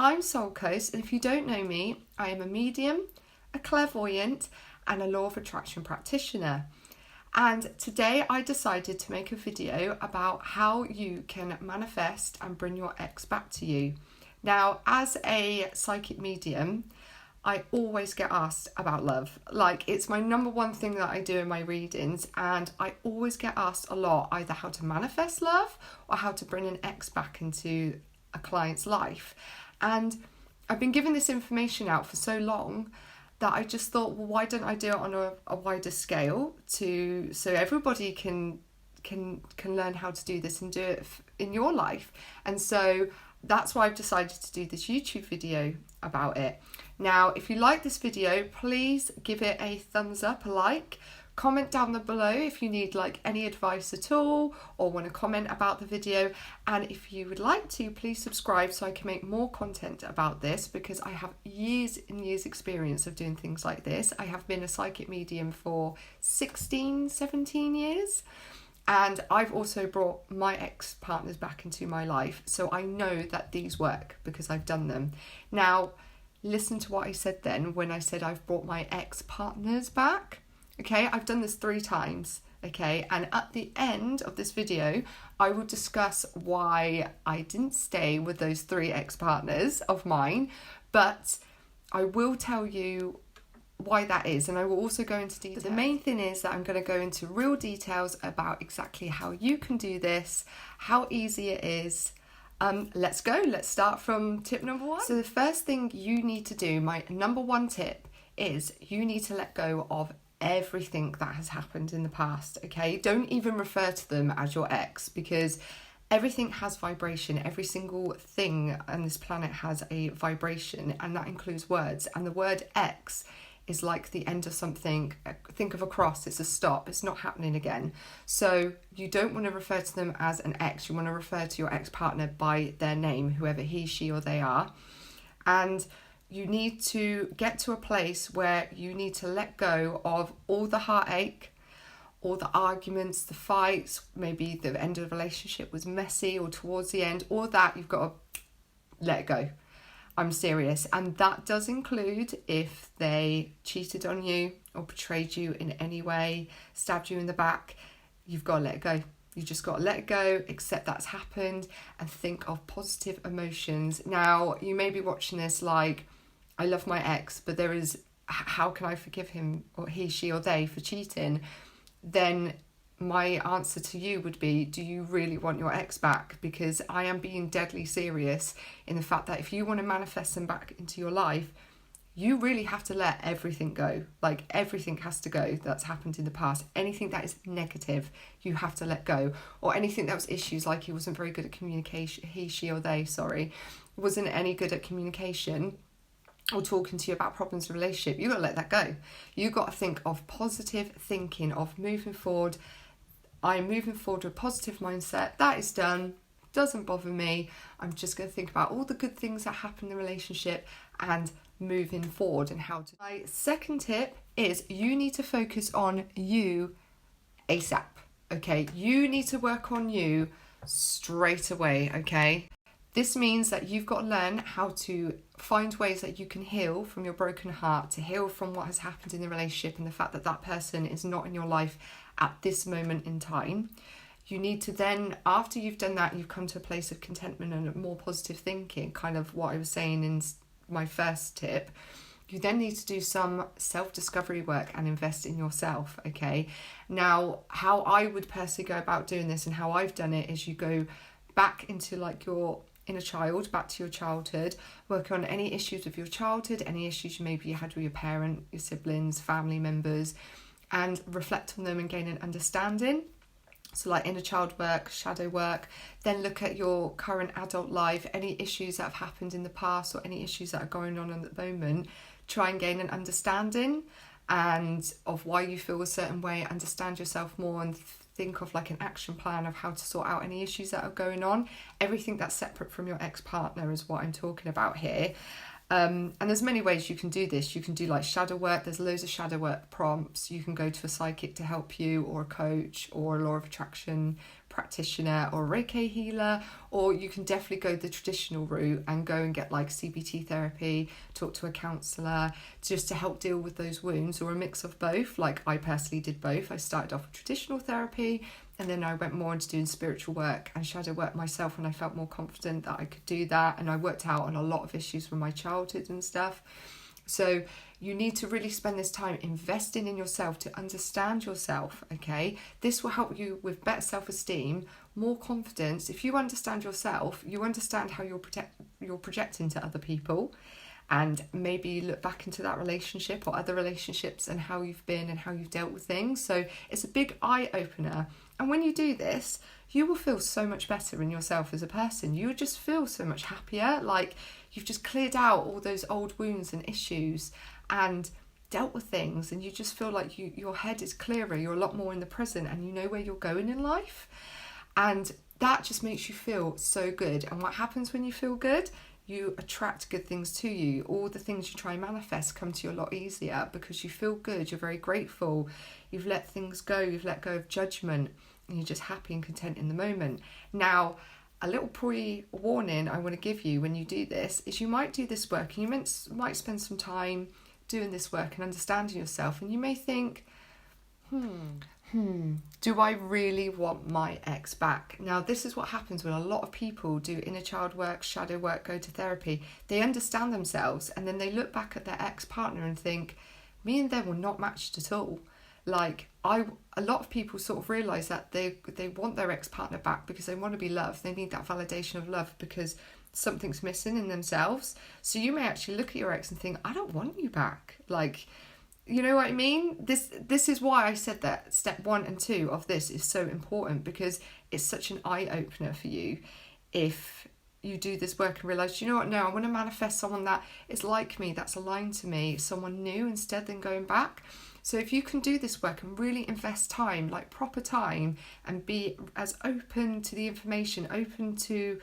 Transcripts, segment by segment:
I'm Soulcoast, and if you don't know me, I am a medium, a clairvoyant, and a law of attraction practitioner. And today I decided to make a video about how you can manifest and bring your ex back to you. Now, as a psychic medium, I always get asked about love. Like, it's my number one thing that I do in my readings, and I always get asked a lot either how to manifest love or how to bring an ex back into a client's life. And I've been giving this information out for so long that I just thought, well, why don't I do it on a wider scale so everybody can learn how to do this and do it in your life. And so that's why I've decided to do this YouTube video about it. Now, if you like this video, please give it a thumbs up, a like. Comment down below if you need like any advice at all or want to comment about the video. And if you would like to, please subscribe so I can make more content about this, because I have years and years experience of doing things like this. I have been a psychic medium for 17 years. And I've also brought my ex-partners back into my life. So I know that these work because I've done them. Now, listen to what I said then when I said I've brought my ex-partners back. Okay, I've done this 3 times, okay? And at the end of this video, I will discuss why I didn't stay with those 3 ex-partners of mine, but I will tell you why that is, and I will also go into detail. The main thing is that I'm going to go into real details about exactly how you can do this, how easy it is. Let's go. Let's start from tip number 1. So the first thing you need to do, my number 1 tip, is you need to let go of everything that has happened in the past. Okay, don't even refer to them as your ex, because everything has vibration. Every single thing on this planet has a vibration, and that includes words. And the word ex is like the end of something. Think of a cross. It's a stop. It's not happening again. So you don't want to refer to them as an ex. You want to refer to your ex-partner by their name, whoever he, she, or they are. And you need to get to a place where you need to let go of all the heartache, all the arguments, the fights, maybe the end of the relationship was messy or towards the end, all that you've got to let it go. I'm serious. And that does include if they cheated on you or betrayed you in any way, stabbed you in the back, you've got to let it go. You just got to let it go, accept that's happened, and think of positive emotions. Now, you may be watching this like, I love my ex, but there is, how can I forgive him or he, she, or they for cheating? Then my answer to you would be, do you really want your ex back? Because I am being deadly serious in the fact that if you want to manifest them back into your life, you really have to let everything go. Like, everything has to go that's happened in the past. Anything that is negative, you have to let go. Or anything that was issues, like he wasn't very good at communication, he, she, or they, wasn't any good at communication or talking to you about problems in a relationship, you got to let that go. You got to think of positive thinking, of moving forward. I'm moving forward with a positive mindset. That is done. Doesn't bother me. I'm just going to think about all the good things that happen in the relationship and moving forward and how to. My second tip is you need to focus on you ASAP. Okay, you need to work on you straight away. Okay. This means that you've got to learn how to find ways that you can heal from your broken heart, to heal from what has happened in the relationship and the fact that that person is not in your life at this moment in time. You need to then, after you've done that, you've come to a place of contentment and more positive thinking, kind of what I was saying in my first tip. You then need to do some self-discovery work and invest in yourself, okay? Now, how I would personally go about doing this and how I've done it is you go back into like your inner child, back to your childhood, work on any issues of your childhood, any issues maybe you had with your parent, your siblings, family members, and reflect on them and gain an understanding. So like inner child work, shadow work, then look at your current adult life, any issues that have happened in the past or any issues that are going on at the moment, try and gain an understanding and of why you feel a certain way, understand yourself more and think of like an action plan of how to sort out any issues that are going on. Everything that's separate from your ex-partner is what I'm talking about here. And there's many ways you can do this. You can do like shadow work. There's loads of shadow work prompts. You can go to a psychic to help you, or a coach, or a law of attraction practitioner or a Reiki healer, or you can definitely go the traditional route and go and get like CBT therapy, talk to a counsellor just to help deal with those wounds, or a mix of both. Like I personally did both. I started off with traditional therapy, and then I went more into doing spiritual work and shadow work myself when I felt more confident that I could do that. And I worked out on a lot of issues from my childhood and stuff. So you need to really spend this time investing in yourself to understand yourself, okay? This will help you with better self-esteem, more confidence. If you understand yourself, you understand how you're projecting to other people, and maybe look back into that relationship or other relationships and how you've been and how you've dealt with things. So it's a big eye-opener. And when you do this, you will feel so much better in yourself as a person. You would just feel so much happier, like you've just cleared out all those old wounds and issues and dealt with things, and you just feel like your head is clearer, you're a lot more in the present, and you know where you're going in life. And that just makes you feel so good. And what happens when you feel good? You attract good things to you. All the things you try and manifest come to you a lot easier because you feel good, you're very grateful, you've let things go, you've let go of judgment, and you're just happy and content in the moment. Now, a little pre-warning I want to give you when you do this is you might do this work and you might spend some time doing this work and understanding yourself, and you may think, do I really want my ex back? Now, this is what happens when a lot of people do inner child work, shadow work, go to therapy. They understand themselves, and then they look back at their ex-partner and think, me and them were not matched at all. Like, a lot of people sort of realise that they want their ex-partner back because they want to be loved. They need that validation of love because something's missing in themselves. So you may actually look at your ex and think, I don't want you back. Like, you know what I mean? This is why I said that step 1 and 2 of this is so important, because it's such an eye-opener for you if you do this work and realise, you know what, no, I want to manifest someone that is like me, that's aligned to me, someone new instead than going back. So if you can do this work and really invest time, like proper time, and be as open to the information, open to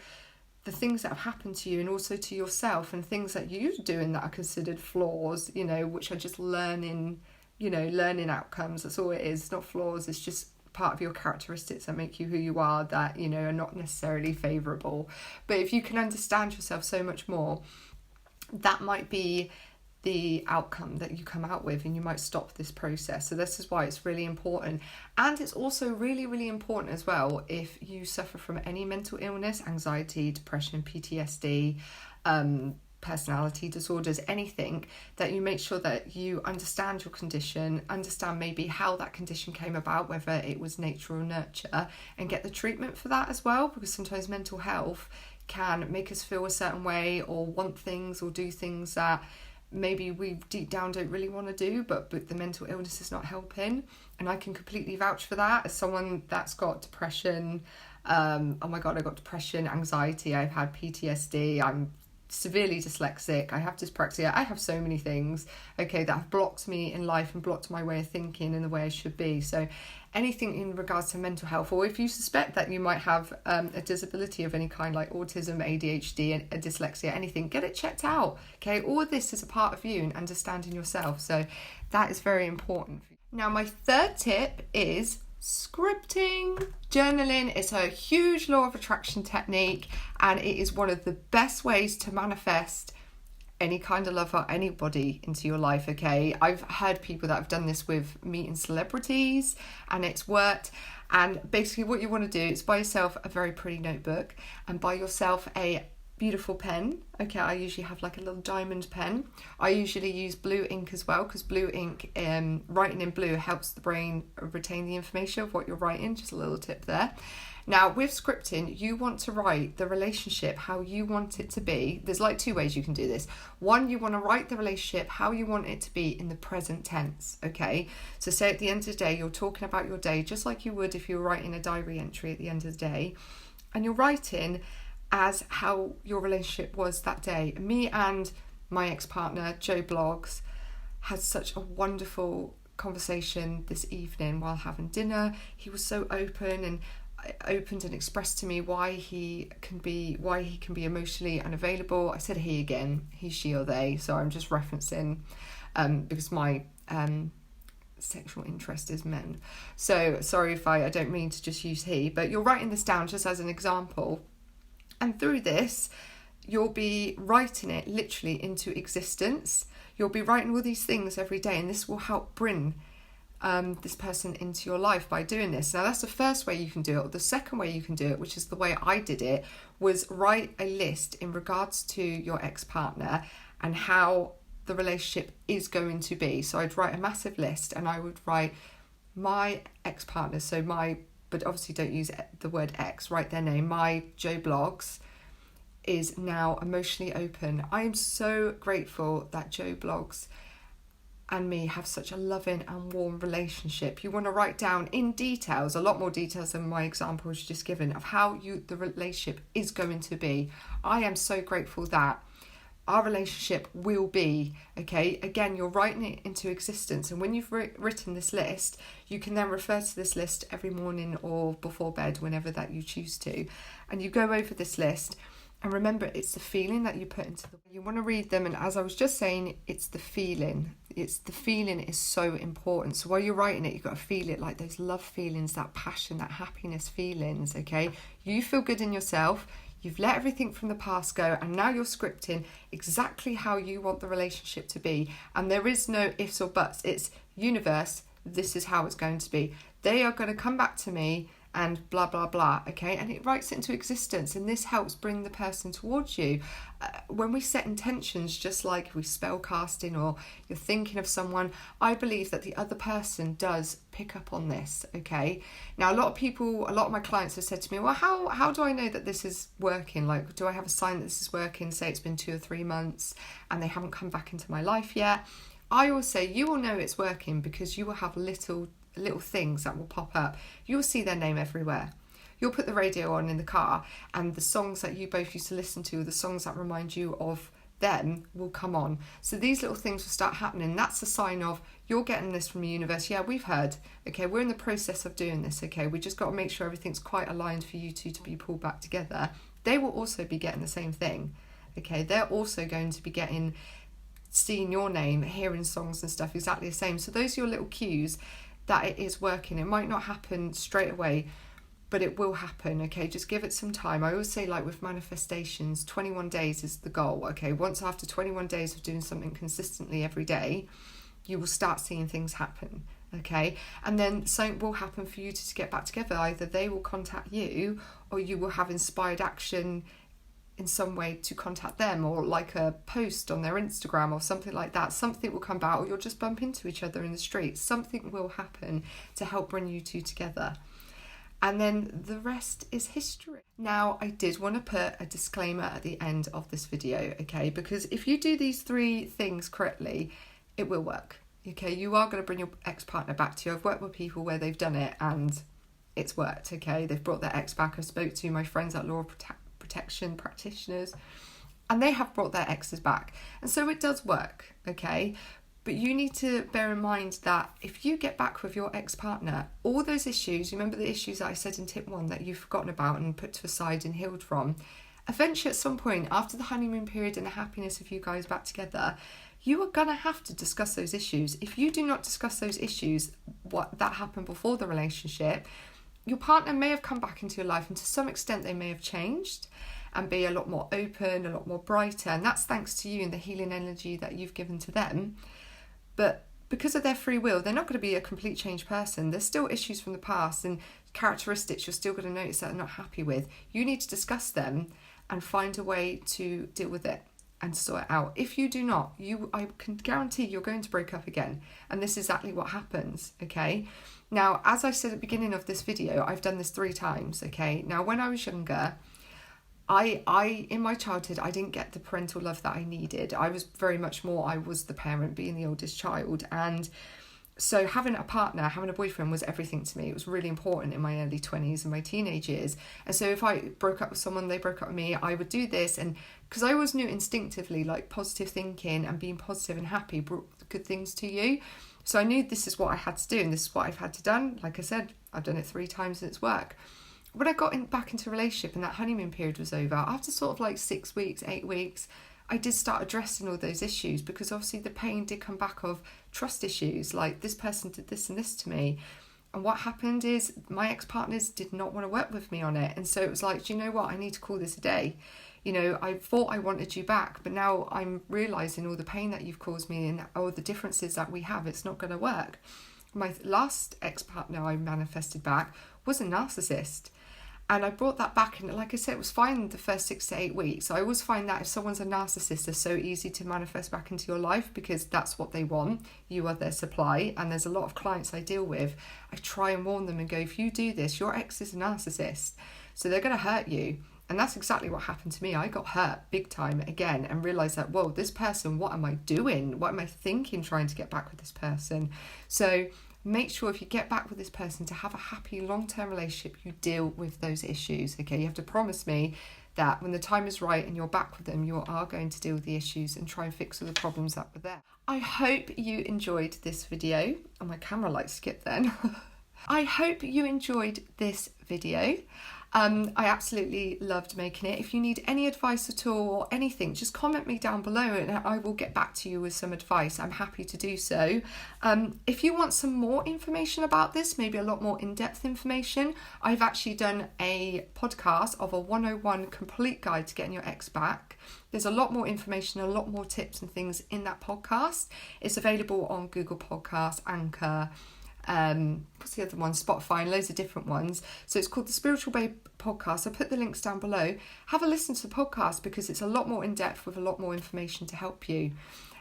the things that have happened to you and also to yourself, and things that you're doing that are considered flaws, you know, which are just learning outcomes. That's all it is, not flaws. It's just part of your characteristics that make you who you are, that, you know, are not necessarily favourable. But if you can understand yourself so much more, that might be the outcome that you come out with, and you might stop this process. So this is why it's really important. And it's also really, really important as well if you suffer from any mental illness, anxiety, depression, PTSD, personality disorders, anything, that you make sure that you understand your condition, understand maybe how that condition came about, whether it was nature or nurture, and get the treatment for that as well, because sometimes mental health can make us feel a certain way or want things or do things that maybe we deep down don't really want to do, but the mental illness is not helping. And I can completely vouch for that as someone that's got depression. Oh my god, I got depression, anxiety, I've had PTSD, I'm severely dyslexic, I have dyspraxia, I have so many things, okay, that have blocked me in life and blocked my way of thinking and the way I should be. So anything in regards to mental health, or if you suspect that you might have a disability of any kind, like autism, ADHD, and a dyslexia, anything, get it checked out, okay? All of this is a part of you and understanding yourself, so that is very important. Now, my third tip is scripting. Journaling is a huge law of attraction technique, and it is one of the best ways to manifest any kind of love or anybody into your life, okay? I've heard people that have done this with meeting celebrities and it's worked. And basically what you want to do is buy yourself a very pretty notebook and buy yourself a beautiful pen. Okay, I usually have like a little diamond pen. I usually use blue ink as well, because blue ink, writing in blue helps the brain retain the information of what you're writing. Just a little tip there. Now, with scripting, you want to write the relationship how you want it to be. There's like 2 ways you can do this. One, you want to write the relationship how you want it to be in the present tense, okay? So say at the end of the day, you're talking about your day just like you would if you were writing a diary entry at the end of the day, and you're writing as how your relationship was that day. Me and my ex-partner, Joe Blogs, had such a wonderful conversation this evening while having dinner. He was so opened and expressed to me why he can be emotionally unavailable. I said he again, he, she or they, so I'm just referencing because my sexual interest is men. So sorry if I don't mean to just use he, but you're writing this down just as an example. And through this, you'll be writing it literally into existence. You'll be writing all these things every day, and this will help bring this person into your life by doing this. Now, that's the first way you can do it. The second way you can do it, which is the way I did it, was write a list in regards to your ex-partner and how the relationship is going to be. So I'd write a massive list, and I would write my ex-partner, but obviously don't use the word ex, write their name. My Joe Blogs is now emotionally open. I am so grateful that Joe Blogs and me have such a loving and warm relationship. You want to write down in details, a lot more details than my examples just given, of how the relationship is going to be. I am so grateful that our relationship will be, okay? Again, you're writing it into existence. And when you've written this list, you can then refer to this list every morning or before bed, whenever that you choose to. And you go over this list. And remember, it's the feeling that you put into you want to read them. And as I was just saying, it's the feeling. It's the feeling is so important. So while you're writing it, you've got to feel it, like those love feelings, that passion, that happiness feelings, okay? You feel good in yourself. You've let everything from the past go, and now you're scripting exactly how you want the relationship to be. And there is no ifs or buts. It's universe, this is how it's going to be. They are going to come back to me and blah, blah, blah, okay? And it writes it into existence, and this helps bring the person towards you. When we set intentions, just like we spell casting or you're thinking of someone, I believe that the other person does pick up on this, okay? Now, a lot of my clients have said to me, well, how do I know that this is working? Like, do I have a sign that this is working? Say it's been 2 or 3 months and they haven't come back into my life yet. I always say you will know it's working because you will have little things that will pop up. You'll see their name everywhere. You'll put the radio on in the car, and the songs that you both used to listen to, the songs that remind you of them, will come on. So these little things will start happening. That's a sign of you're getting this from the universe. Yeah, we've heard. Okay, we're in the process of doing this. Okay, we just got to make sure everything's quite aligned for you two to be pulled back together. They will also be getting the same thing. Okay, they're also going to be seeing your name, hearing songs and stuff exactly the same. So those are your little cues that it is working. It might not happen straight away, but it will happen, okay? Just give it some time. I always say, like with manifestations, 21 days is the goal, okay? Once after 21 days of doing something consistently every day, you will start seeing things happen, okay? And then something will happen for you to get back together. Either they will contact you, or you will have inspired action in some way to contact them, or like a post on their Instagram or something like that. Something will come about, or you'll just bump into each other in the street. Something will happen to help bring you two together. And then the rest is history. Now, I did want to put a disclaimer at the end of this video, okay? Because if you do these 3 things correctly, it will work, okay? You are going to bring your ex-partner back to you. I've worked with people where they've done it and it's worked, okay? They've brought their ex back. I spoke to my friends at Law Protection practitioners, and they have brought their exes back, and so it does work, okay? But you need to bear in mind that if you get back with your ex-partner, all those issues, remember the issues that I said in tip 1 that you've forgotten about and put to a side and healed from, eventually at some point after the honeymoon period and the happiness of you guys back together, you are going to have to discuss those issues. If you do not discuss those issues, what that happened before the relationship, your partner may have come back into your life, and to some extent they may have changed and be a lot more open, a lot more brighter, and that's thanks to you and the healing energy that you've given to them. But because of their free will, they're not going to be a complete changed person. There's still issues from the past and characteristics you're still going to notice that they're not happy with. You need to discuss them and find a way to deal with it and sort it out. If you do not, I can guarantee you're going to break up again, and this is exactly what happens, okay? Now, as I said at the beginning of this video, I've done this 3 times, okay? Now, when I was younger, I in my childhood, I didn't get the parental love that I needed. I was the parent, being the oldest child. And so having a partner, having a boyfriend was everything to me. It was really important in my early 20s and my teenage years. And so if I broke up with someone, they broke up with me, I would do this. And because I always knew instinctively, like positive thinking and being positive and happy brought good things to you. So I knew this is what I had to do, and this is what I've had to done. Like I said, I've done it 3 times and it's worked. When I got back into a relationship and that honeymoon period was over, after sort of like 6 weeks, 8 weeks, I did start addressing all those issues, because obviously the pain did come back of trust issues, like this person did this and this to me. And what happened is my ex-partners did not want to work with me on it. And so it was like, do you know what? I need to call this a day. You know, I thought I wanted you back, but now I'm realising all the pain that you've caused me and all the differences that we have, it's not going to work. My last ex-partner I manifested back was a narcissist. And I brought that back, and like I said, it was fine the first 6 to 8 weeks. I always find that if someone's a narcissist, they're so easy to manifest back into your life because that's what they want. You are their supply. And there's a lot of clients I deal with. I try and warn them and go, if you do this, your ex is a narcissist. So they're going to hurt you. And that's exactly what happened to me. I got hurt big time again and realised that, whoa, this person, what am I doing? What am I thinking trying to get back with this person? So make sure if you get back with this person to have a happy long-term relationship, you deal with those issues, okay? You have to promise me that when the time is right and you're back with them, you are going to deal with the issues and try and fix all the problems that were there. I hope you enjoyed this video. Oh, my camera light skipped then. I hope you enjoyed this video. I absolutely loved making it. If you need any advice at all or anything, just comment me down below and I will get back to you with some advice. I'm happy to do so. If you want some more information about this, maybe a lot more in-depth information, I've actually done a podcast of a 101 complete guide to getting your ex back. There's a lot more information, a lot more tips and things in that podcast. It's available on Google Podcasts, Anchor, what's the other one, Spotify, and loads of different ones. So it's called the Spiritual Babe Podcast. I'll put the links down below. Have a listen to the podcast because it's a lot more in depth with a lot more information to help you.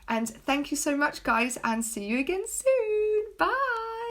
And thank you so much, guys, and see you again soon. Bye.